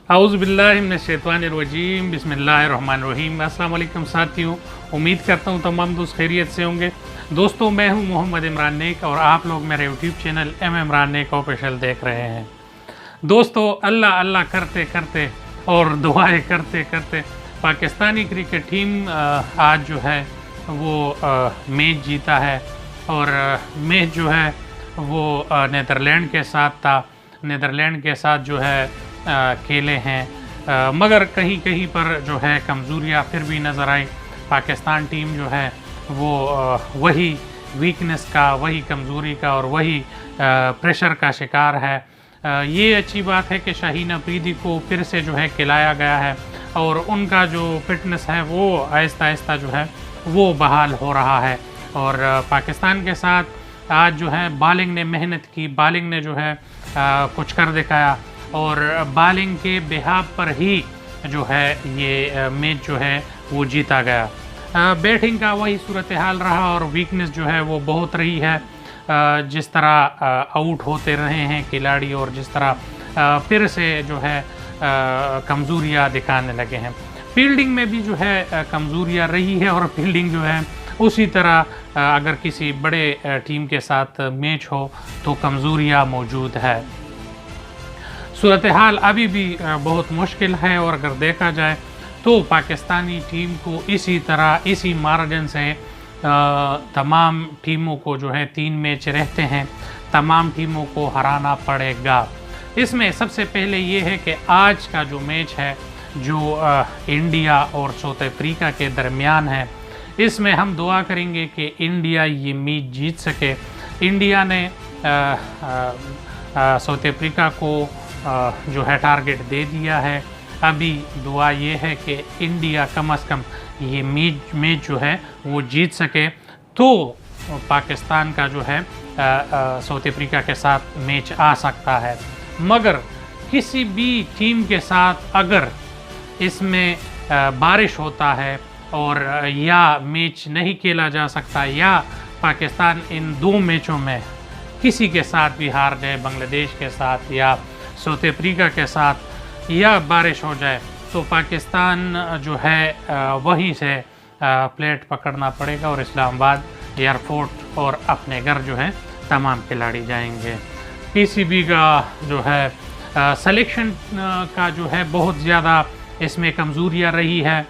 औज़ुबिल्लाहिमिनश्शैतानिर्रजीम बिस्मिल्लाहिर्रहमानिर्रहीम। अस्सलाम वालेकुम साथियों, उम्मीद करता हूँ तमाम दोस्त खैरियत से होंगे। दोस्तों, मैं हूँ मोहम्मद इमरान नेक और आप लोग मेरे यूट्यूब चैनल इमरान नेक ऑफिशियल देख रहे हैं। दोस्तों, अल्लाह अल्लाह करते करते और दुआएं करते करते पाकिस्तानी क्रिकेट टीम आज जो है वो मैच जीता है और मैच जो है वो नीदरलैंड के साथ था। नीदरलैंड के साथ जो है खेले हैं, मगर कहीं कहीं पर जो है कमज़ोरियाँ फिर भी नज़र आई। पाकिस्तान टीम जो है वो वही वीकनेस का, वही कमज़ोरी का और वही प्रेशर का शिकार है। ये अच्छी बात है कि शाहीन अफरीदी को फिर से जो है खिलाया गया है और उनका जो फिटनेस है वो आहिस्ता आहिस्ता जो है वो बहाल हो रहा है। और पाकिस्तान के साथ आज जो है बॉलिंग ने मेहनत की, बॉलिंग ने जो है कुछ कर दिखाया और बॉलिंग के बिहाफ पर ही जो है ये मैच जो है वो जीता गया। बैटिंग का वही सूरत हाल रहा और वीकनेस जो है वो बहुत रही है। जिस तरह आउट होते रहे हैं खिलाड़ी और जिस तरह फिर से जो है कमज़ोरियाँ दिखाने लगे हैं। फील्डिंग में भी जो है कमज़ोरियाँ रही है और फील्डिंग जो है उसी तरह अगर किसी बड़े टीम के साथ मैच हो तो कमज़ोरियाँ मौजूद है। सूरत हाल अभी भी बहुत मुश्किल है और अगर देखा जाए तो पाकिस्तानी टीम को इसी तरह इसी मार्जिन से तमाम टीमों को जो है 3 मैच रहते हैं, तमाम टीमों को हराना पड़ेगा। इसमें सबसे पहले ये है कि आज का जो मैच है जो इंडिया और साउथ अफ्रीका के दरमियान है, इसमें हम दुआ करेंगे कि इंडिया ये मैच जीत सके। इंडिया ने साउथ अफ्रीका को जो है टारगेट दे दिया है। अभी दुआ ये है कि इंडिया कम से कम ये मैच जो है वो जीत सके तो पाकिस्तान का जो है साउथ अफ्रीका के साथ मैच आ सकता है। मगर किसी भी टीम के साथ अगर इसमें बारिश होता है और या मैच नहीं खेला जा सकता या पाकिस्तान इन 2 मैचों में किसी के साथ भी हार जाए, बांग्लादेश के साथ या साउथ अफ्रीका के साथ, या बारिश हो जाए तो पाकिस्तान जो है वहीं से फ्लाइट पकड़ना पड़ेगा और इस्लामाबाद एयरपोर्ट और अपने घर जो है तमाम खिलाड़ी जाएंगे। पीसीबी का जो है सिलेक्शन का जो है बहुत ज़्यादा इसमें कमज़ोरियाँ रही है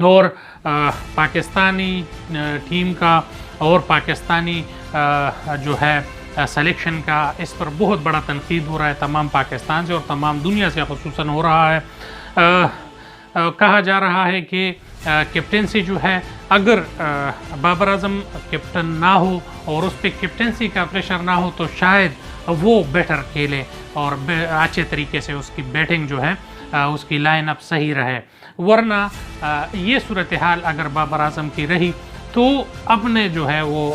और पाकिस्तानी टीम का और पाकिस्तानी जो है सिलेक्शन का इस पर बहुत बड़ा तनकीद हो रहा है तमाम पाकिस्तान से और तमाम दुनिया से ख़ुसूसन हो रहा है। कहा जा रहा है कि कैप्टनसी जो है अगर बाबर आजम कैप्टन ना हो और उस पर कैप्टनसी का प्रेशर ना हो तो शायद वो बेटर खेले और अच्छे तरीके से उसकी बैटिंग जो है उसकी लाइन अप सही रहे। वरना ये सूरत हाल अगर बाबर आजम की रही तो अपने जो है वो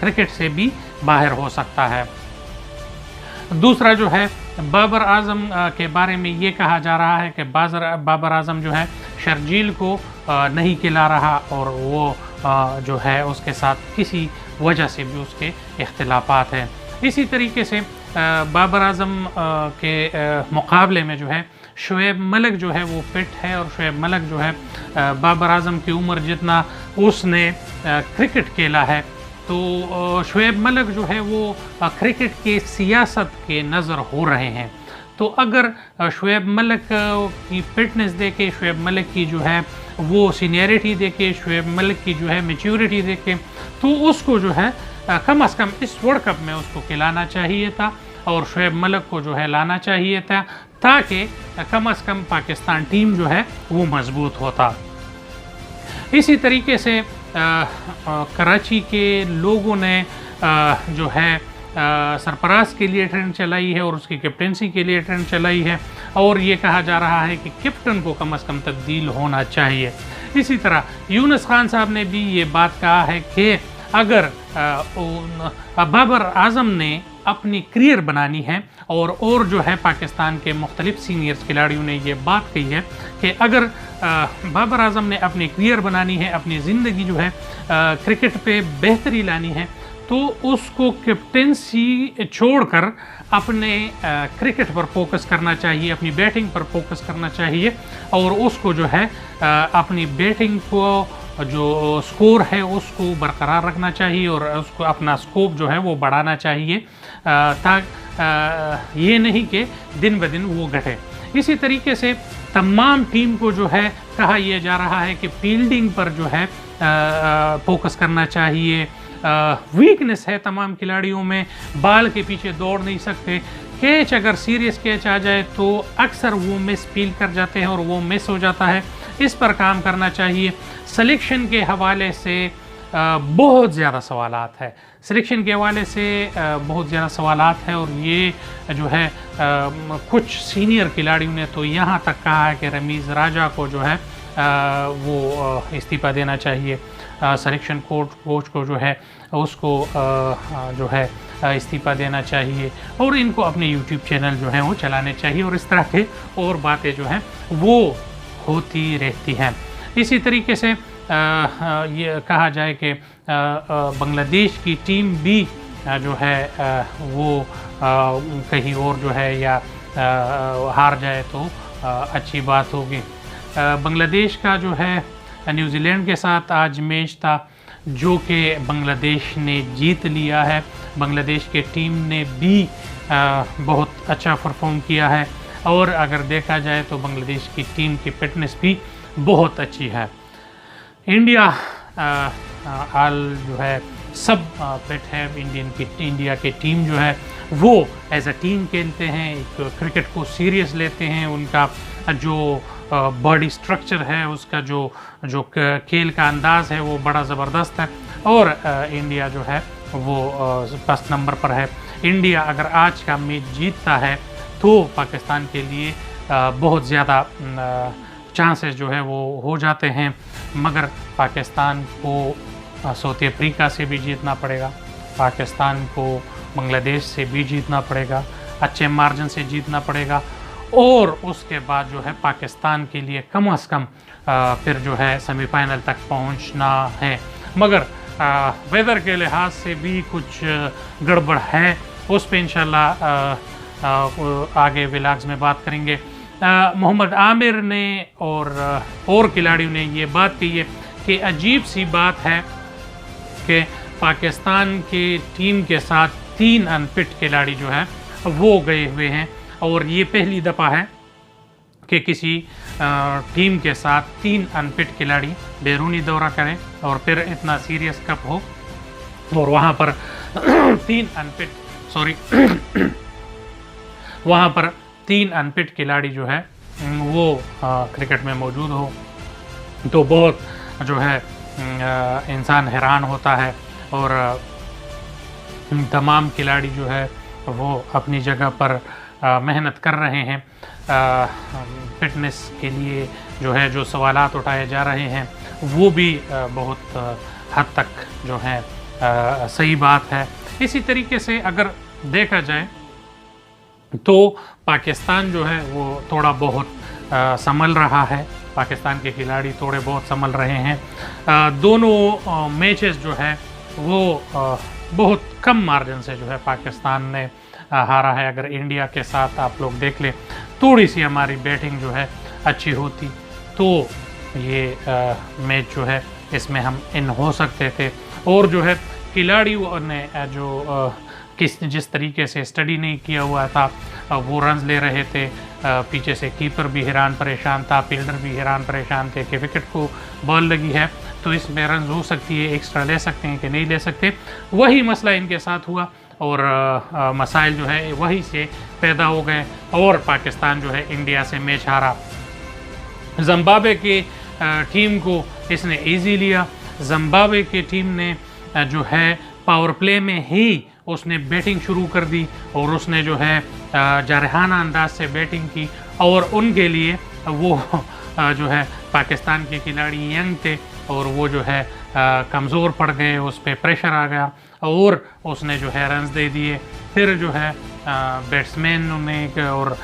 क्रिकेट से भी बाहर हो सकता है। दूसरा जो है बाबर आजम के बारे में ये कहा जा रहा है कि बाबर आजम जो है शर्जील को नहीं खिला रहा और वो जो है उसके साथ किसी वजह से भी उसके इख्तिलाफात हैं। इसी तरीके से बाबर आजम के मुकाबले में जो है शोएब मलिक जो है वो फिट है और शोएब मलिक जो है बाबर आजम की उम्र जितना उसने क्रिकेट खेला है तो शोएब मलिक जो है वो क्रिकेट के सियासत के नज़र हो रहे हैं। तो अगर शोएब मलिक की फिटनेस देखे, शोएब मलिक की जो है वो सीनियरिटी देखे, शोएब मलिक की जो है मैच्योरिटी देखे तो उसको जो है कम से कम इस वर्ल्ड कप में उसको खिलाना चाहिए था और शोएब मलिक को जो है लाना चाहिए था ताकि कम से कम पाकिस्तान टीम जो है वो मजबूत होता। इसी तरीके से कराची के लोगों ने जो है सरफराज के लिए ट्रेंड चलाई है और उसकी कैप्टनसी के लिए ट्रेंड चलाई है और ये कहा जा रहा है कि कैप्टन को कम से कम तब्दील होना चाहिए। इसी तरह यूनुस खान साहब ने भी ये बात कहा है कि अगर बाबर आजम ने अपनी करियर बनानी है और जो है पाकिस्तान के मुख्तलिफ सीनियर्स खिलाड़ियों ने ये बात कही है कि अगर बाबर आजम ने अपनी करियर बनानी है, अपनी ज़िंदगी जो है क्रिकेट पे बेहतरी लानी है तो उसको कैप्टेंसी छोड़कर अपने क्रिकेट पर फोकस करना चाहिए, अपनी बैटिंग पर फोकस करना चाहिए और उसको जो है अपनी बैटिंग को जो स्कोर है उसको बरकरार रखना चाहिए और उसको अपना स्कोप जो है वो बढ़ाना चाहिए, ताकि ये नहीं कि दिन ब दिन वो घटे। इसी तरीके से तमाम टीम को जो है कहा यह जा रहा है कि फील्डिंग पर जो है फोकस करना चाहिए। वीकनेस है तमाम खिलाड़ियों में, बाल के पीछे दौड़ नहीं सकते, कैच अगर सीरियस कैच आ जाए तो अक्सर वो मिस फील कर जाते हैं और वो मिस हो जाता है, इस पर काम करना चाहिए। सिलेक्शन के हवाले से बहुत ज़्यादा सवालात है, सिलेक्शन के हवाले से बहुत ज़्यादा सवालात है और ये जो है कुछ सीनियर खिलाड़ियों ने तो यहाँ तक कहा है कि रमीज़ राजा को जो है वो इस्तीफ़ा देना चाहिए, सिलेक्शन कोच को जो है उसको जो है इस्तीफ़ा देना चाहिए और इनको अपने यूट्यूब चैनल जो हैं वो चलाने चाहिए और इस तरह के और बातें जो हैं वो होती रहती हैं। इसी तरीके से ये कहा जाए कि बांग्लादेश की टीम भी जो है वो कहीं और जो है या हार जाए तो अच्छी बात होगी। बांग्लादेश का जो है न्यूजीलैंड के साथ आज मैच था जो कि बांग्लादेश ने जीत लिया है। बांग्लादेश के टीम ने भी बहुत अच्छा परफॉर्म किया है और अगर देखा जाए तो बांग्लादेश की टीम की फिटनेस भी बहुत अच्छी है। इंडिया हाल जो है सब फिट है, इंडिया की टीम जो है वो एज अ टीम खेलते हैं, क्रिकेट को सीरियस लेते हैं, उनका जो बॉडी स्ट्रक्चर है, उसका जो खेल का अंदाज़ है वो बड़ा ज़बरदस्त है और इंडिया जो है वो फर्स्ट नंबर पर है। इंडिया अगर आज का मैच जीतता है तो पाकिस्तान के लिए बहुत ज़्यादा चांसेस जो है वो हो जाते हैं, मगर पाकिस्तान को साउथ अफ्रीका से भी जीतना पड़ेगा, पाकिस्तान को बांग्लादेश से भी जीतना पड़ेगा, अच्छे मार्जिन से जीतना पड़ेगा और उसके बाद जो है पाकिस्तान के लिए कम से कम फिर जो है सेमीफाइनल तक पहुंचना है। मगर वेदर के लिहाज से भी कुछ गड़बड़ है, उस पर इंशाल्लाह आगे व्लॉग्स में बात करेंगे। मोहम्मद आमिर ने और खिलाड़ियों ने ये बात कही है कि अजीब सी बात है कि पाकिस्तान के टीम के साथ 3 अनफिट खिलाड़ी जो है वो गए हुए हैं और ये पहली दफ़ा है कि किसी टीम के साथ 3 अनफिट खिलाड़ी बैरूनी दौरा करें और फिर इतना सीरियस कप हो और वहाँ पर 3 अनफिट खिलाड़ी जो है वो क्रिकेट में मौजूद हो तो बहुत जो है इंसान हैरान होता है और तमाम खिलाड़ी जो है वो अपनी जगह पर मेहनत कर रहे हैं। फिटनेस के लिए जो है जो सवालात उठाए जा रहे हैं वो भी बहुत हद तक जो है सही बात है। इसी तरीके से अगर देखा जाए तो पाकिस्तान जो है वो थोड़ा बहुत संभल रहा है, पाकिस्तान के खिलाड़ी थोड़े बहुत संभल रहे हैं। दोनों मैचेस जो है वो बहुत कम मार्जिन से जो है पाकिस्तान ने हारा है। अगर इंडिया के साथ आप लोग देख लें, थोड़ी सी हमारी बैटिंग जो है अच्छी होती तो ये मैच जो है इसमें हम इन हो सकते थे। और जो है खिलाड़ियों ने जो जिस तरीके से स्टडी नहीं किया हुआ था वो रन्स ले रहे थे, पीछे से कीपर भी हैरान परेशान था, फील्डर भी हैरान परेशान थे कि विकेट को बॉल लगी है तो इसमें रन्स हो सकती है, एक्स्ट्रा ले सकते हैं कि नहीं ले सकते। वही मसला इनके साथ हुआ और मसाइल जो है वही से पैदा हो गए और पाकिस्तान जो है इंडिया से मैच हारा। जिम्बाब्वे की टीम को इसने ईजी लिया। जिम्बाब्वे की टीम ने जो है पावर प्ले में ही उसने बैटिंग शुरू कर दी और उसने जो है जारहाना अंदाज से बैटिंग की और उनके लिए वो जो है पाकिस्तान के खिलाड़ी यंग थे और वो जो है कमज़ोर पड़ गए, उस पर प्रेशर आ गया और उसने जो है रन्स दे दिए। फिर जो है बैट्समैन ने और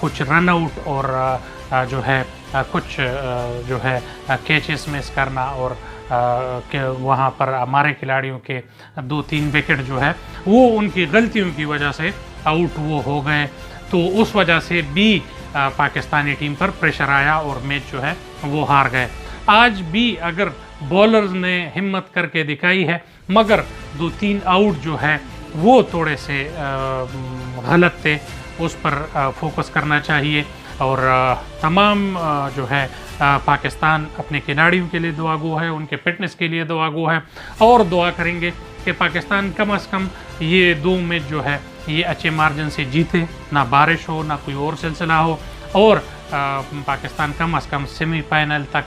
कुछ रन आउट और जो है कुछ जो है कैचेस मिस करना और कि वहाँ पर हमारे खिलाड़ियों के 2-3 विकेट जो है वो उनकी गलतियों की वजह से आउट वो हो गए, तो उस वजह से भी पाकिस्तानी टीम पर प्रेशर आया और मैच जो है वो हार गए। आज भी अगर बॉलर्स ने हिम्मत करके दिखाई है, मगर 2-3 आउट जो है वो थोड़े से गलत थे, उस पर फोकस करना चाहिए। और तमाम जो है पाकिस्तान अपने खिलाड़ियों के लिए दुआ गो है, उनके फिटनेस के लिए दुआ गो है, और दुआ करेंगे कि पाकिस्तान कम से कम ये 2 मैच जो है ये अच्छे मार्जिन से जीते, ना बारिश हो ना कोई और सिलसिला हो, और पाकिस्तान कम से कम सेमीफाइनल तक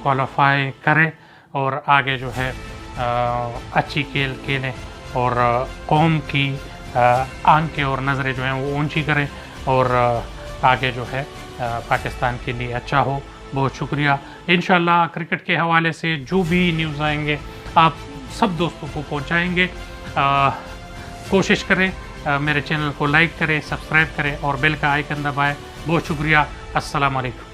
क्वालिफाई करे और आगे जो है अच्छी खेल खेलें और कौम की आंखें और नज़रें जो हैं वो ऊंची करें और आगे जो है पाकिस्तान के लिए अच्छा हो। बहुत शुक्रिया। इंशाल्लाह क्रिकेट के हवाले से जो भी न्यूज़ आएंगे आप सब दोस्तों को पहुंचाएंगे। कोशिश करें मेरे चैनल को लाइक करें, सब्सक्राइब करें और बेल का आइकन दबाएं। बहुत शुक्रिया। अस्सलाम वालेकुम।